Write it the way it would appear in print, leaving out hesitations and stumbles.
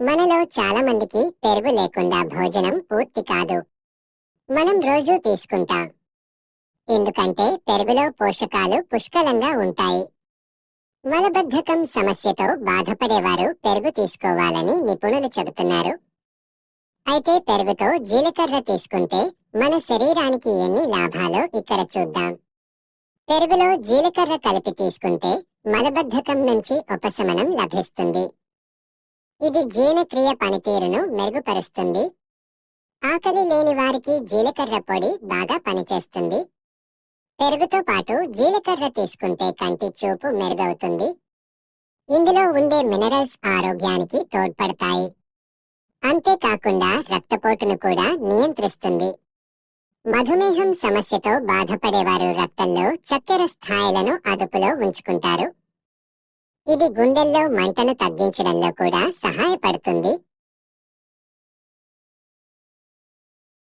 మనలో చాలా మందికి పెరుగు లేకుండా భోజనం పూర్తి కాదు. మనం రోజూ తీసుకుంటాం. ఎందుకంటే పెరుగులో పోషకాలు పుష్కలంగా ఉంటాయి. మలబద్ధకం సమస్యతో బాధపడేవారు పెరుగు తీసుకోవాలని నిపుణులు చెబుతున్నారు. అయితే పెరుగుతో జీలకర్ర తీసుకుంటే మన శరీరానికి ఎన్ని లాభాలో ఇక్కడ చూద్దాం. పెరుగులో జీలకర్ర కలిపి తీసుకుంటే మలబద్ధకం నుంచి ఉపశమనం లభిస్తుంది. ఇది జీర్ణక్రియ పనితీరును మెరుగుపరుస్తుంది. ఆకలి లేని వారికి జీలకర్ర పొడి బాగా పనిచేస్తుంది. పెరుగుతో పాటు జీలకర్ర తీసుకుంటే కంటి చూపు మెరుగవుతుంది. ఇందులో ఉండే మినరల్స్ ఆరోగ్యానికి తోడ్పడతాయి. అంతేకాకుండా రక్తపోటును కూడా నియంత్రిస్తుంది. మధుమేహం సమస్యతో బాధపడేవారు రక్తంలో చక్కెర స్థాయిలను అదుపులో ఉంచుకుంటారు. ఇది గుండెల్లో మంటను తగ్గించడంలో కూడా సహాయపడుతుంది.